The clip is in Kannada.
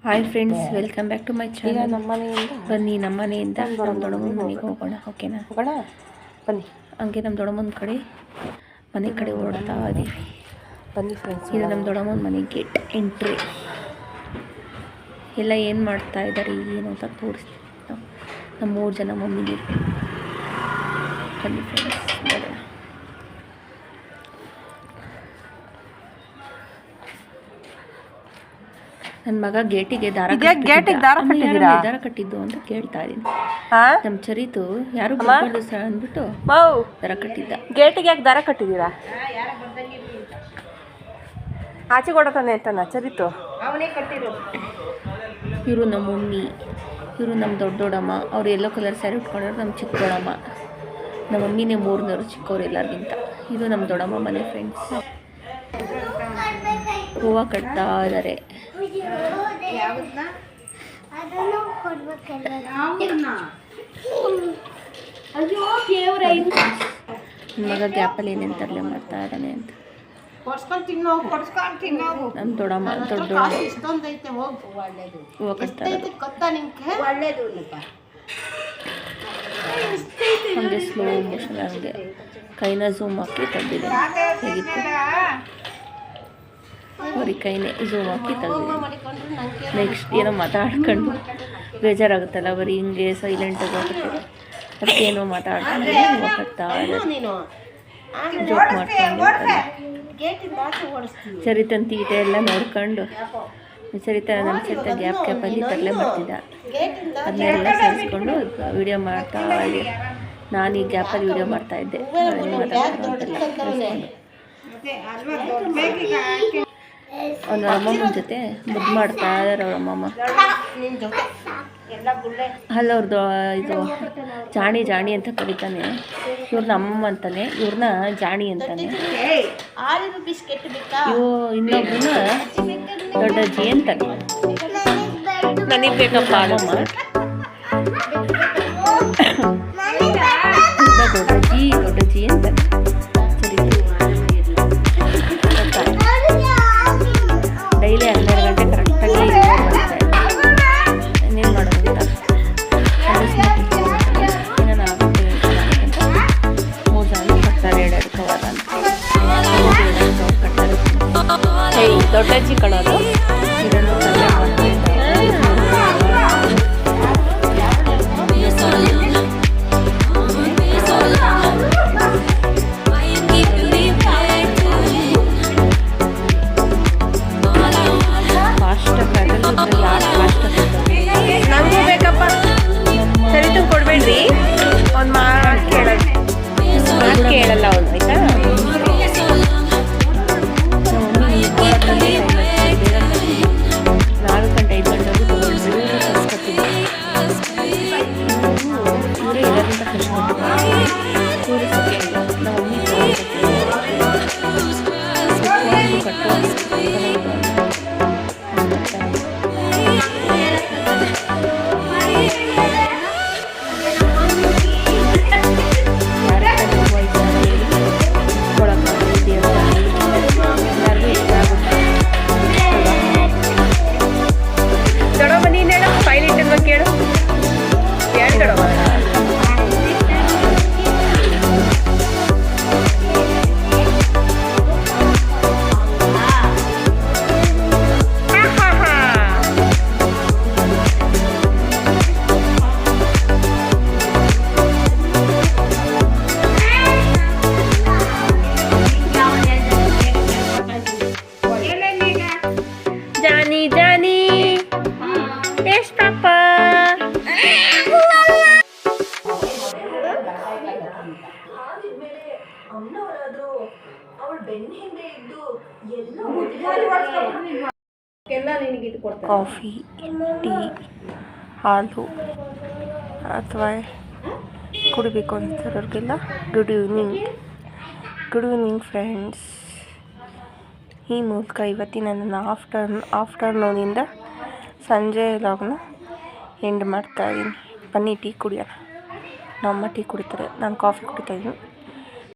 Hi friends, welcome back to my channel. ಬನ್ನಿ ನಮ್ಮ ಮನೆಯಿಂದ ನಮ್ಮ ದೊಡ್ಡಮ್ಮನ ಮನೆಗೆ ಹೋಗೋಣ. ಓಕೆನಾ? ಬನ್ನಿ. ಹಂಗೆ ನಮ್ಮ ದೊಡ್ಡಮ್ಮನ ಕಡೆ ಮನೆ ಕಡೆ ಓಡ್ತಾ ಇದ್ದೀವಿ. ಬನ್ನಿ ಫ್ರೆಂಡ್ಸ್. ಇದು ನಮ್ಮ ದೊಡ್ಡಮ್ಮನ ಮನೆ ಗೇಟ್ ಎಂಟ್ರಿ. ಎಲ್ಲ ಏನು ಮಾಡ್ತಾ ಇದ್ದಾರೆ ಏನು ಅಂತ ತೋರಿಸ್ತೀವಿ. ನಮ್ಮ 3 ಜನ ಮಮ್ಮಿಗೆ. ಬನ್ನಿ ಫ್ರೆಂಡ್ಸ್, ನೋಡೋಣ. ನನ್ನ ಮಗ ಗೇಟಿಗೆ ದಾರ ಕಟ್ಟಿದ್ದು ಅಂತ ಕೇಳ್ತಾ ಇದ್ದೀನಿ. ನಮ್ಮ ಚರಿತು ಯಾರು ಬರ್ಬಾರ್ದು ಸರ್ ಅಂದ್ಬಿಟ್ಟು ದಾರ ಕಟ್ಟಿದ್ದ. ಗೇಟಿಗೆ ಯಾಕೆ ದಾರ ಕಟ್ಟಿದ್ದೀರಾ? ಆಚೆ ಕೊಡತಾನೆ ಅಂತಾನ ಚರಿತು. ಇವರು ನಮ್ಮ ಮಮ್ಮಿ, ಇವರು ನಮ್ಮ ದೊಡ್ಡಮ್ಮ. ಅವ್ರು ಯೆಲ್ಲೋ ಕಲರ್ ಸ್ಯಾರಿ ಉಟ್ಕೊಂಡ್ರೆ ನಮ್ಮ ಚಿಕ್ಕ ದೊಡ್ಡಮ್ಮ. ನಮ್ಮ ಮಮ್ಮಿನೇ 3ನವರು ಚಿಕ್ಕವ್ರು ಎಲ್ಲರಿಗಿಂತ. ಇದು ನಮ್ಮ ದೊಡ್ಡಮ್ಮ ಮನೆ ಫ್ರೆಂಡ್ಸ್. ಹೂವು ಕಟ್ತಾ ಇದ್ದಾರೆ. ಮಗ ಗ್ಯಾಪಲ್ಲಿ ಏನೇನು ತರಲೆ ಮಾಡ್ತಾ ಇದ್ದಾನೆ ಅಂತ. ನಮ್ಮ ದೊಡ್ಡಮ್ಮ ಹೂವು ಕಟ್ತಾ ಹಂಗೆ ಸ್ಲೋ ಮೋಷನ್ ಹಂಗೆ ಕೈನ ಝೂಮ್ ಹಾಕಿ ತೆಗ್ದಿದೆ. ಹೇಗಿತ್ತು ಅವ್ರಿಗೆ ಕೈನೇ ಝೂಮ್ ಹಾಕಿ ತೆಗ್ದಿದೆ. ನೆಕ್ಸ್ಟ್ ಏನೋ ಮಾತಾಡ್ಕೊಂಡು ಬೇಜಾರಾಗುತ್ತಲ್ಲ, ಬರೀ ಹಿಂಗೆ ಸೈಲೆಂಟಾಗಿ ಹೋಗ್ತಾರೆ. ಅದಕ್ಕೇನೋ ಮಾತಾಡ್ಕೊಂಡು ಹೋಗ್ತಾ ಜೋಕ್ ಮಾಡ್ಕೊಂಡು ಚರಿತನ ತೀಟೆ ಎಲ್ಲ ನೋಡ್ಕೊಂಡು ನಮ್ಮ ಚರಿತ ಗ್ಯಾಪಲ್ಲಿ ತರಲೆ ಮಾಡ್ತಿದ್ದ. ಅದನ್ನೆಲ್ಲ ಸೇರಿಸ್ಕೊಂಡು ವೀಡಿಯೋ ಮಾಡ್ತಾ ಇದ್ದೆ. ನಾನು ಈ ಗ್ಯಾಪಲ್ಲಿ ವೀಡಿಯೋ ಮಾಡ್ತಾಯಿದ್ದೆ. ಅವ್ನ ಅಮ್ಮಮ್ಮನ ಜೊತೆ ಮುದ್ದು ಮಾಡ್ತಾ ಇದ್ದಾರೆ. ಅವ್ರ ಅಮ್ಮಮ್ಮ ಅಲ್ಲ, ಅವ್ರದ್ದು ಇದು ಜಾಣಿ ಅಂತ ಕರೀತಾನೆ. ಇವ್ರನ್ನ ಅಮ್ಮಮ್ಮ ಅಂತಾನೆ, ಇವ್ರನ್ನ ಜಾಣಿ ಅಂತಾನೆ. ಇವು ಇನ್ನೊಬ್ಬನ ದೊಡ್ಡಜ್ಜಿ ಅಂತಾನೆ. ನನಗೆ ಬೇಕಪ್ಪ ಅಮ್ಮಮ್ಮ. ದೊಡ್ಡಜ್ಜಿ ಅಂತಾನೆ. ಡೈಲಿ 12 ಗಂಟೆ ಕರೆಕ್ಟಾಗಿ ಇನ್ನೇನು ಮಾಡೋದು ಅಂತ ಏನಾನ ಆಗುತ್ತೆ ಅಂತ 3 ಜನ ಕಟ್ತಾರೆ. 2 ಕವರ್ ಅಂತ ಕಟ್ತಾರೆ. ದೊಡ್ಡಜ್ಜಿ ಕಳೋದು ಇದನ್ನು ತಲೆ ಮಾಡ್ತಾ ನಂಗೂ ಬೇಕಪ್ಪ. ಸರಿತು ಕೊಡ್ಬೇಡ್ರಿ. ಅವ್ನು ಮಾತು ಕೇಳಲ್ಲ ಅವನು. ಆಯ್ತಾ? 4 ಗಂಟೆ 5 ಗಂಟೆವರೆಗೂ ಇವರೇ ಎಲ್ಲರಿಂದ ಕಷ್ಟಪಟ್ಟು ನಮ್ಮ ಜಾನಿ ಎಸ್ ಪಾಪ. ಕಾಫಿ, ಟೀ, ಹಾಲು ಅಥವಾ ಕುಡಿಬೇಕು ಅಂತಿರೋರಿಗೆಲ್ಲ ಗುಡ್ ಈವ್ನಿಂಗ್ ಫ್ರೆಂಡ್ಸ್. ಈ ಮೂಲಕ ಇವತ್ತಿನ ನನ್ನ ಆಫ್ಟರ್ನೂನಿಂದ ಸಂಜೆ ಲಾಗ್ನ ಎಂಡ್ ಮಾಡ್ತಾಯಿದ್ದೀನಿ. ಬನ್ನಿ ಟೀ ಕುಡಿಯೋಣ. ನಮ್ಮಮ್ಮ ಟೀ ಕುಡಿತಾರೆ, ನಾನು ಕಾಫಿ ಕುಡಿತಾಯಿದ್ದೀನಿ.